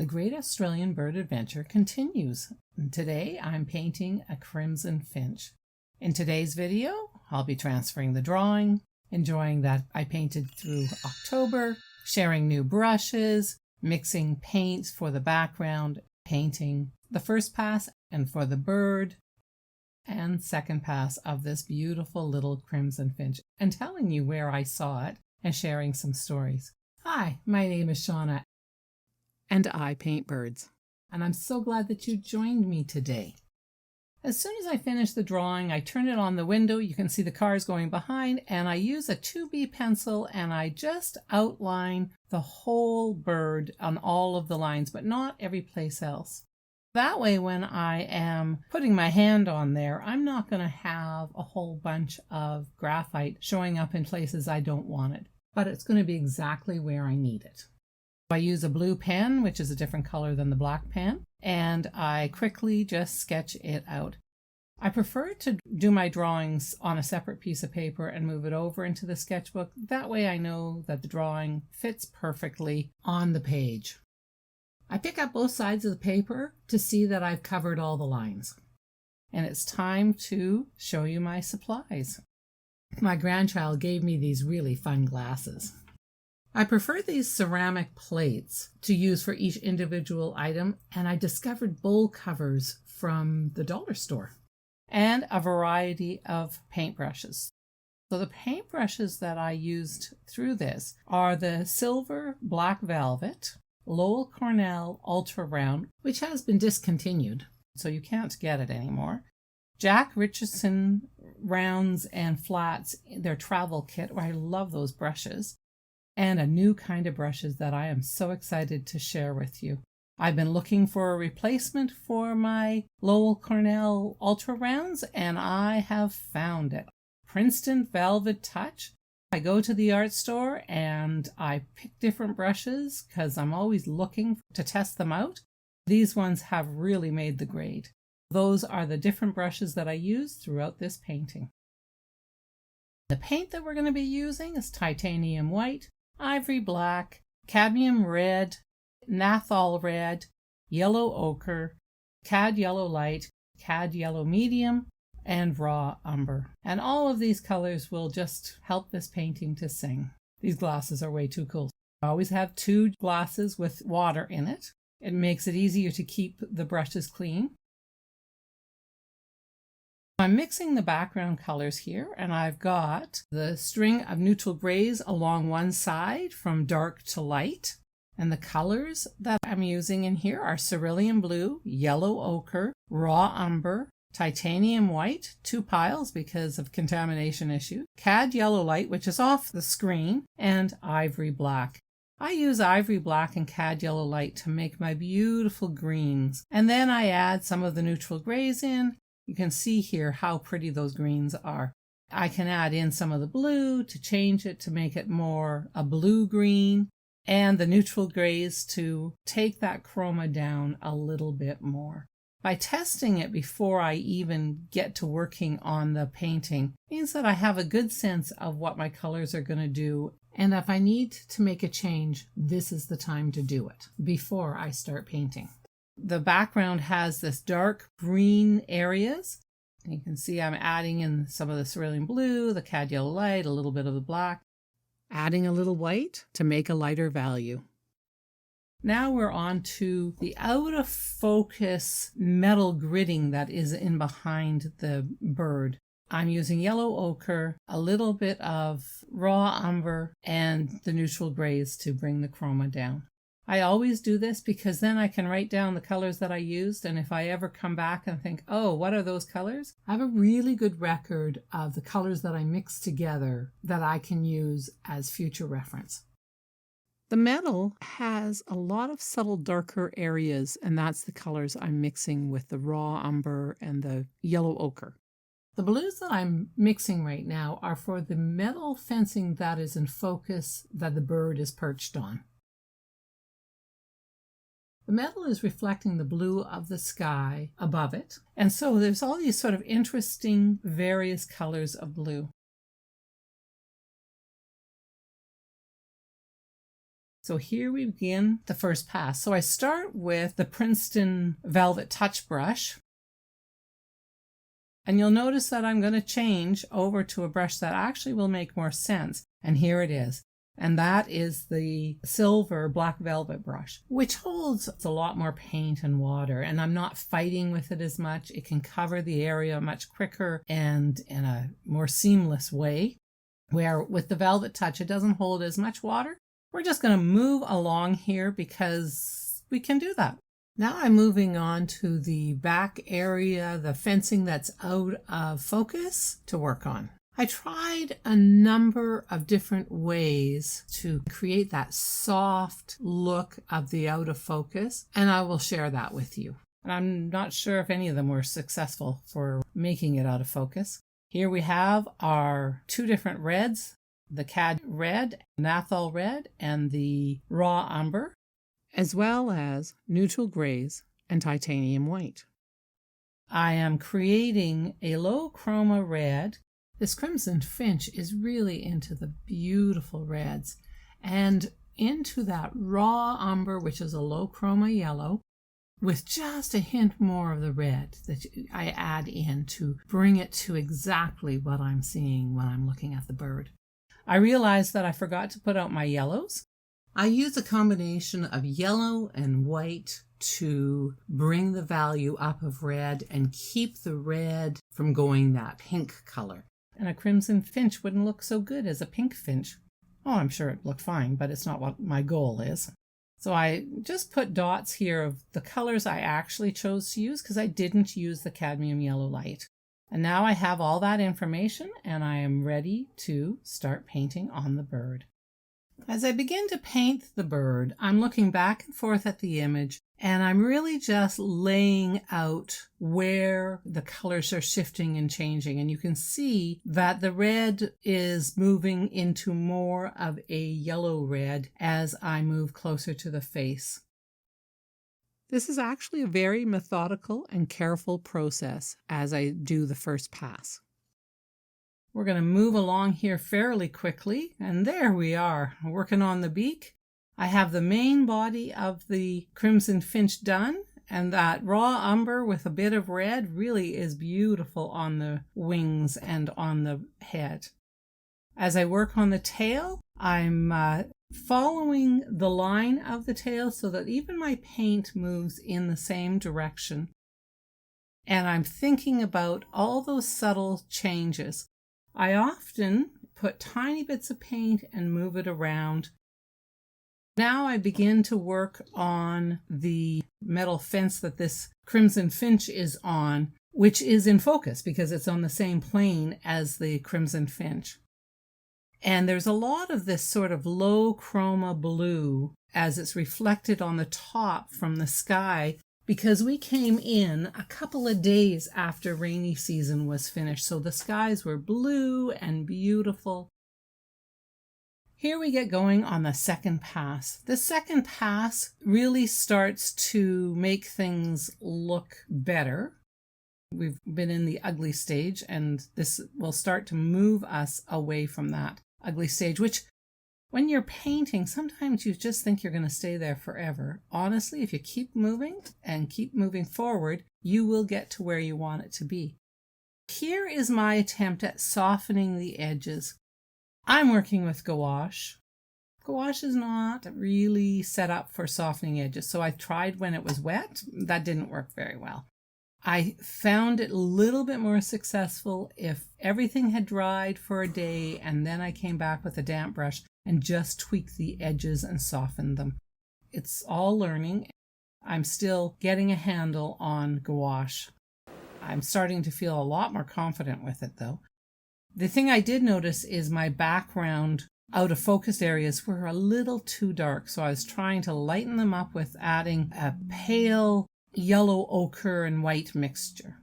The Great Australian Bird Adventure continues. And today I'm painting a Crimson Finch. In today's video, I'll be transferring the drawing, enjoying that I painted through October, sharing new brushes, mixing paints for the background, painting the first pass and for the bird and second pass of this beautiful little Crimson Finch, and telling you where I saw it and sharing some stories. Hi, my name is Shauna, and I paint birds, and I'm so glad that you joined me today. As soon as I finish the drawing, I turn it on the window. You can see the cars going behind, and I use a 2B pencil and I just outline the whole bird on all of the lines, but not every place else. That way, when I am putting my hand on there, I'm not going to have a whole bunch of graphite showing up in places I don't want it, but it's going to be exactly where I need it. I use a blue pen, which is a different color than the black pen, and I quickly just sketch it out. I prefer to do my drawings on a separate piece of paper and move it over into the sketchbook. That way I know that the drawing fits perfectly on the page. I pick up both sides of the paper to see that I've covered all the lines. And it's time to show you my supplies. My grandchild gave me these really fun glasses. I prefer these ceramic plates to use for each individual item, and I discovered bowl covers from the dollar store and a variety of paintbrushes. So the paintbrushes that I used through this are the Silver Black Velvet, Lowell Cornell Ultra Round, which has been discontinued, so you can't get it anymore. Jack Richardson Rounds and Flats, their travel kit, where I love those brushes. And a new kind of brushes that I am so excited to share with you. I've been looking for a replacement for my Lowell Cornell Ultra Rounds, and I have found it. Princeton Velvet Touch. I go to the art store and I pick different brushes because I'm always looking to test them out. These ones have really made the grade. Those are the different brushes that I use throughout this painting. The paint that we're going to be using is titanium white, ivory black, cadmium red, naphthol red, yellow ochre, cad yellow light, cad yellow medium, and raw umber. And all of these colors will just help this painting to sing. These glasses are way too cool. I always have 2 glasses with water in it. It makes it easier to keep the brushes clean. I'm mixing the background colors here, and I've got the string of neutral grays along one side from dark to light. And the colors that I'm using in here are cerulean blue, yellow ochre, raw umber, titanium white, 2 piles because of contamination issue, cad yellow light, which is off the screen, and ivory black. I use ivory black and cad yellow light to make my beautiful greens. And then I add some of the neutral grays in. You can see here how pretty those greens are. I can add in some of the blue to change it to make it more a blue-green, and the neutral grays to take that chroma down a little bit more. By testing it before I even get to working on the painting means that I have a good sense of what my colors are going to do, and if I need to make a change, this is the time to do it before I start painting. The background has this dark green areas. You can see I'm adding in some of the cerulean blue, the cad yellow light, a little bit of the black, adding a little white to make a lighter value. Now we're on to the out of focus metal gridding that is in behind the bird. I'm using yellow ochre, a little bit of raw umber, and the neutral grays to bring the chroma down. I always do this because then I can write down the colors that I used, and if I ever come back and think, oh, what are those colors? I have a really good record of the colors that I mixed together that I can use as future reference. The metal has a lot of subtle darker areas, and that's the colors I'm mixing with the raw umber and the yellow ochre. The blues that I'm mixing right now are for the metal fencing that is in focus that the bird is perched on. The metal is reflecting the blue of the sky above it, and so there's all these sort of interesting various colors of blue. So here we begin the first pass. So I start with the Princeton Velvet Touch Brush. And you'll notice that I'm going to change over to a brush that actually will make more sense. And here it is. And that is the silver black velvet brush, which holds a lot more paint and water. And I'm not fighting with it as much. It can cover the area much quicker and in a more seamless way. Where with the Velvet Touch, it doesn't hold as much water. We're just going to move along here because we can do that. Now I'm moving on to the back area, the fencing that's out of focus to work on. I tried a number of different ways to create that soft look of the out of focus, and I will share that with you. And I'm not sure if any of them were successful for making it out of focus. Here we have our two different reds, the Cad Red, Naphthol Red, and the Raw Umber, as well as neutral grays and titanium white. I am creating a low chroma red. This Crimson Finch is really into the beautiful reds and into that raw umber, which is a low chroma yellow, with just a hint more of the red that I add in to bring it to exactly what I'm seeing when I'm looking at the bird. I realized that I forgot to put out my yellows. I use a combination of yellow and white to bring the value up of red and keep the red from going that pink color. And a Crimson Finch wouldn't look so good as a pink finch. Oh, I'm sure it looked fine, but it's not what my goal is. So I just put dots here of the colors I actually chose to use because I didn't use the cadmium yellow light. And now I have all that information and I am ready to start painting on the bird. As I begin to paint the bird, I'm looking back and forth at the image and I'm really just laying out where the colors are shifting and changing. And you can see that the red is moving into more of a yellow red as I move closer to the face. This is actually a very methodical and careful process as I do the first pass. We're going to move along here fairly quickly, and there we are, working on the beak. I have the main body of the Crimson Finch done, and that raw umber with a bit of red really is beautiful on the wings and on the head. As I work on the tail, I'm following the line of the tail so that even my paint moves in the same direction. And I'm thinking about all those subtle changes. I often put tiny bits of paint and move it around. Now I begin to work on the metal fence that this Crimson Finch is on, which is in focus because it's on the same plane as the Crimson Finch. And there's a lot of this sort of low chroma blue as it's reflected on the top from the sky because we came in a couple of days after rainy season was finished, so the skies were blue and beautiful. Here we get going on the second pass. The second pass really starts to make things look better. We've been in the ugly stage, and this will start to move us away from that ugly stage, which when you're painting, sometimes you just think you're going to stay there forever. Honestly, if you keep moving and keep moving forward, you will get to where you want it to be. Here is my attempt at softening the edges. I'm working with gouache. Gouache is not really set up for softening edges, so I tried when it was wet. That didn't work very well. I found it a little bit more successful if everything had dried for a day and then I came back with a damp brush and just tweaked the edges and softened them. It's all learning. I'm still getting a handle on gouache. I'm starting to feel a lot more confident with it though. The thing I did notice is my background out of focus areas were a little too dark, so I was trying to lighten them up with adding a pale yellow ochre and white mixture.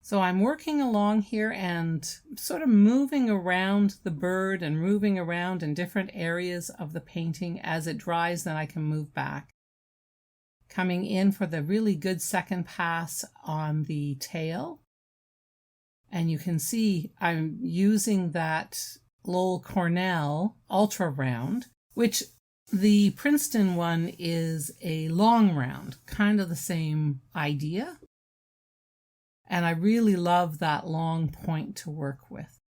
So I'm working along here and sort of moving around the bird and moving around in different areas of the painting. As it dries, then I can move back. Coming in for the really good second pass on the tail. And you can see I'm using that Lowell Cornell Ultra Round, which The Princeton one is a long round, kind of the same idea. And I really love that long point to work with.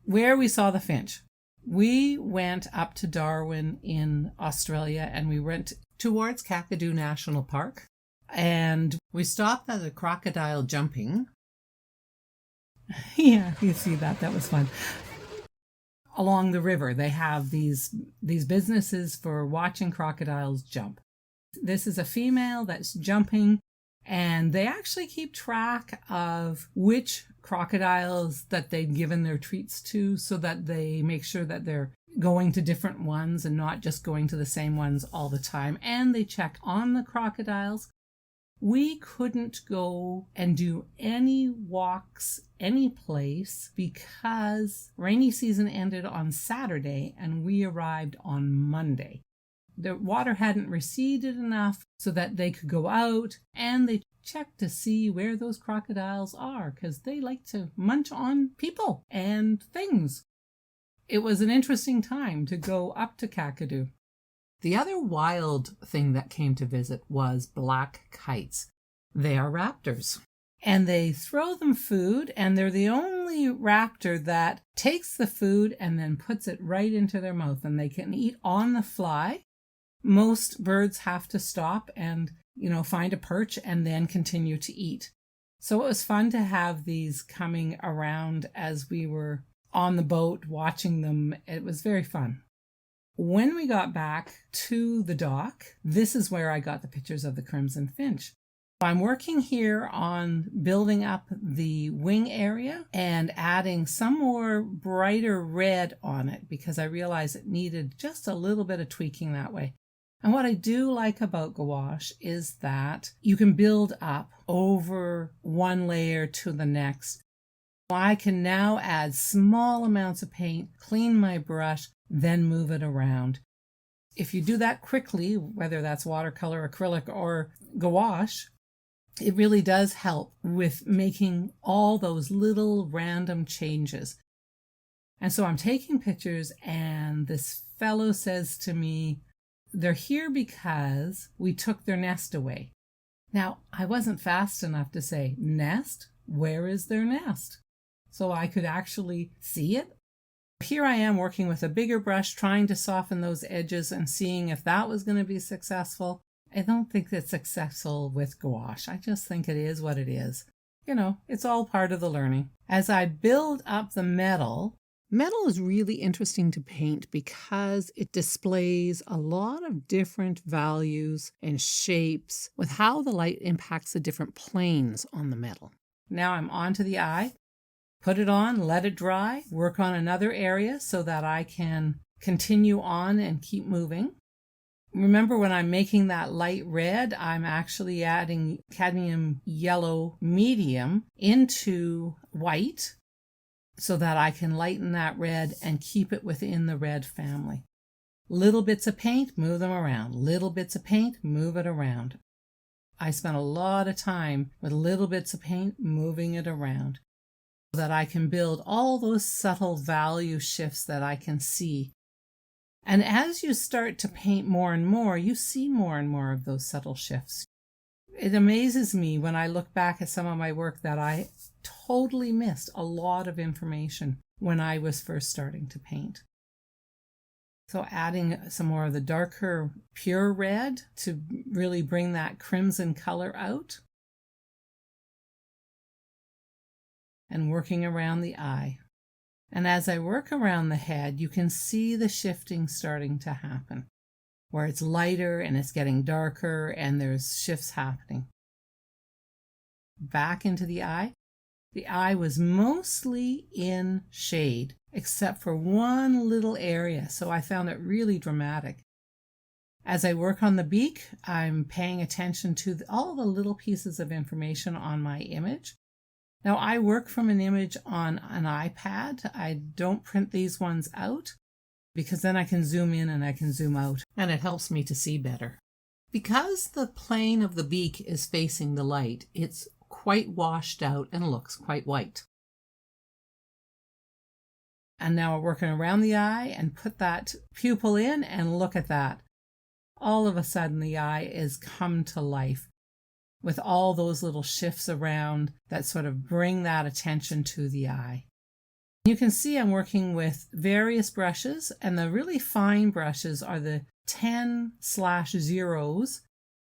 Where we saw the finch. We went up to Darwin in Australia and we went towards Kakadu National Park. And we stopped at a crocodile jumping. Yeah, you see that. That was fun. Along the river, they have these businesses for watching crocodiles jump. This is a female that's jumping, and they actually keep track of which crocodiles that they've given their treats to so that they make sure that they're going to different ones and not just going to the same ones all the time. And they check on the crocodiles. We couldn't go and do any walks any place because rainy season ended on Saturday and we arrived on Monday. The water hadn't receded enough so that they could go out, and they checked to see where those crocodiles are because they like to munch on people and things. It was an interesting time to go up to Kakadu. The other wild thing that came to visit was black kites. They are raptors. And they throw them food, and they're the only raptor that takes the food and then puts it right into their mouth, and they can eat on the fly. Most birds have to stop and, find a perch and then continue to eat. So it was fun to have these coming around as we were on the boat watching them. It was very fun. When we got back to the dock, this is where I got the pictures of the Crimson Finch. I'm working here on building up the wing area and adding some more brighter red on it because I realized it needed just a little bit of tweaking that way. And what I do like about gouache is that you can build up over one layer to the next. I can now add small amounts of paint, clean my brush, then move it around. If you do that quickly, whether that's watercolor, acrylic, or gouache, it really does help with making all those little random changes. And so I'm taking pictures, and this fellow says to me, they're here because we took their nest away. Now, I wasn't fast enough to say, nest? Where is their nest? So I could actually see it. Here I am working with a bigger brush, trying to soften those edges and seeing if that was going to be successful. I don't think it's successful with gouache. I just think it is what it is. It's all part of the learning. As I build up the metal is really interesting to paint because it displays a lot of different values and shapes with how the light impacts the different planes on the metal. Now I'm onto the eye. Put it on, let it dry, work on another area so that I can continue on and keep moving. Remember, when I'm making that light red, I'm actually adding cadmium yellow medium into white so that I can lighten that red and keep it within the red family. Little bits of paint, move them around. Little bits of paint, move it around. I spent a lot of time with little bits of paint moving it around so that I can build all those subtle value shifts that I can see. And as you start to paint more and more, you see more and more of those subtle shifts. It amazes me when I look back at some of my work that I totally missed a lot of information when I was first starting to paint. So adding some more of the darker pure red to really bring that crimson color out. And working around the eye. And as I work around the head, you can see the shifting starting to happen, where it's lighter and it's getting darker and there's shifts happening. Back into the eye. The eye was mostly in shade, except for one little area, so I found it really dramatic. As I work on the beak, I'm paying attention to all the little pieces of information on my image. Now, I work from an image on an iPad. I don't print these ones out because then I can zoom in and I can zoom out, and it helps me to see better. Because the plane of the beak is facing the light, it's quite washed out and looks quite white. And now we're working around the eye and put that pupil in, and look at that. All of a sudden the eye is come to life with all those little shifts around that sort of bring that attention to the eye. You can see I'm working with various brushes, and the really fine brushes are the 10/0s.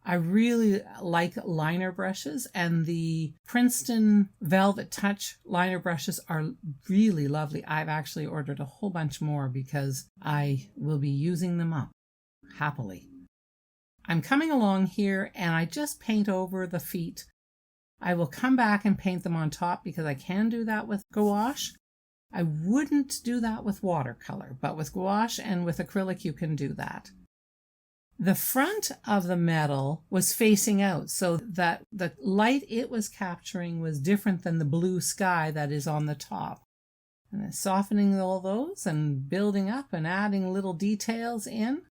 I really like liner brushes, and the Princeton Velvet Touch liner brushes are really lovely. I've actually ordered a whole bunch more because I will be using them up happily. I'm coming along here and I just paint over the feet. I will come back and paint them on top because I can do that with gouache. I wouldn't do that with watercolor, but with gouache and with acrylic you can do that. The front of the medal was facing out so that the light it was capturing was different than the blue sky that is on the top. And then softening all those and building up and adding little details in.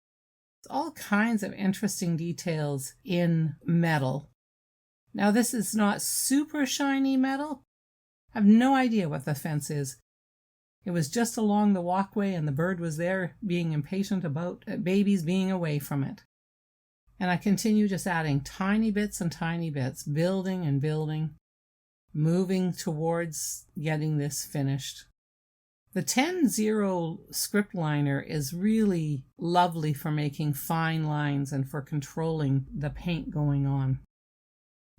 All kinds of interesting details in metal. Now this is not super shiny metal. I have no idea what the fence is. It was just along the walkway and the bird was there being impatient about babies being away from it. And I continue just adding tiny bits and tiny bits, building and building, moving towards getting this finished. The 10-0 script liner is really lovely for making fine lines and for controlling the paint going on.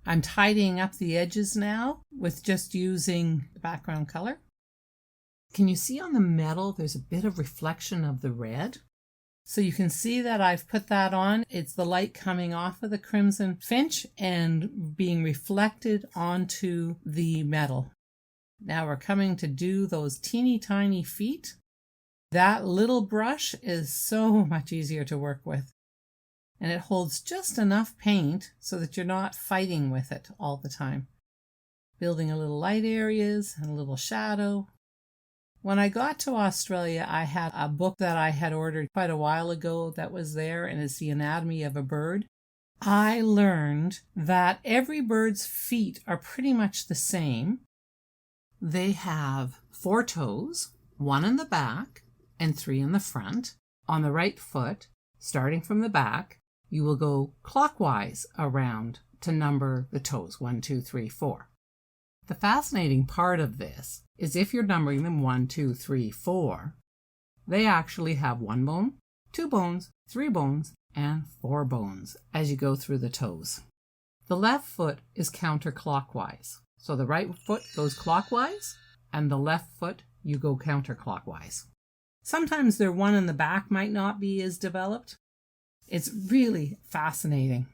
I'm tidying up the edges now with just using the background color. Can you see on the metal there's a bit of reflection of the red? So you can see that I've put that on. It's the light coming off of the Crimson Finch and being reflected onto the metal. Now we're coming to do those teeny tiny feet. That little brush is so much easier to work with. And it holds just enough paint so that you're not fighting with it all the time. Building a little light areas and a little shadow. When I got to Australia, I had a book that I had ordered quite a while ago that was there, and it's The Anatomy of a Bird. I learned that every bird's feet are pretty much the same. They have 4 toes, 1 in the back and 3 in the front. On the right foot, starting from the back, you will go clockwise around to number the toes, 1, 2, 3, 4. The fascinating part of this is if you're numbering them 1, 2, 3, 4, they actually have 1 bone, 2 bones, 3 bones, and 4 bones as you go through the toes. The left foot is counterclockwise. So the right foot goes clockwise, and the left foot you go counterclockwise. Sometimes their one in the back might not be as developed. It's really fascinating.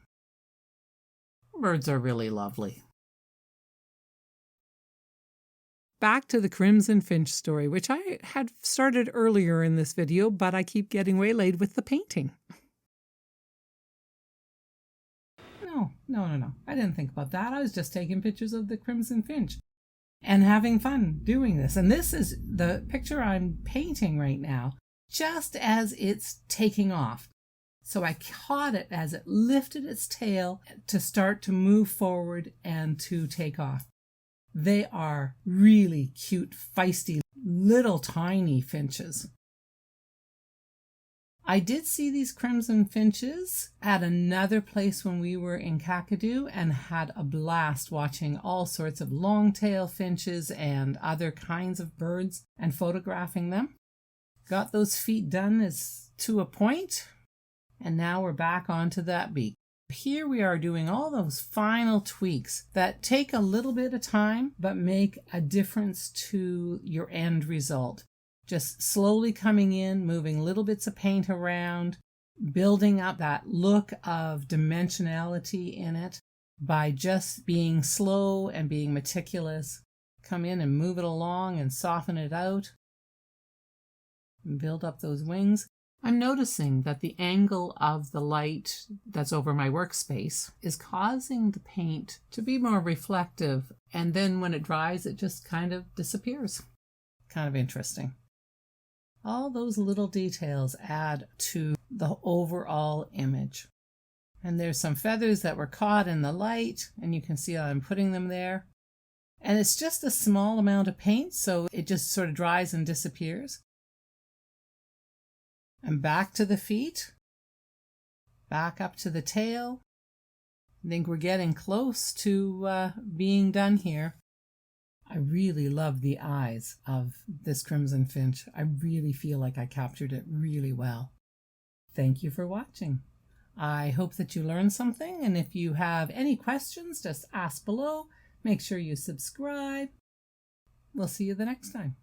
Birds are really lovely. Back to the Crimson Finch story, which I had started earlier in this video, but I keep getting waylaid with the painting. No. I didn't think about that. I was just taking pictures of the Crimson Finch and having fun doing this. And this is the picture I'm painting right now, just as it's taking off. So I caught it as it lifted its tail to start to move forward and to take off. They are really cute, feisty, little tiny finches. I did see these Crimson Finches at another place when we were in Kakadu and had a blast watching all sorts of long-tail finches and other kinds of birds and photographing them. Got those feet done as to a point, and now we're back onto that beak. Here we are doing all those final tweaks that take a little bit of time but make a difference to your end result. Just slowly coming in, moving little bits of paint around, building up that look of dimensionality in it by just being slow and being meticulous. Come in and move it along and soften it out. And build up those wings. I'm noticing that the angle of the light that's over my workspace is causing the paint to be more reflective, and then when it dries it just kind of disappears. Kind of interesting. All those little details add to the overall image. And there's some feathers that were caught in the light, and you can see I'm putting them there. And it's just a small amount of paint, so it just sort of dries and disappears. And back to the feet, back up to the tail. I think we're getting close to being done here. I really love the eyes of this Crimson Finch. I really feel like I captured it really well. Thank you for watching. I hope that you learned something, and if you have any questions, just ask below. Make sure you subscribe. We'll see you the next time.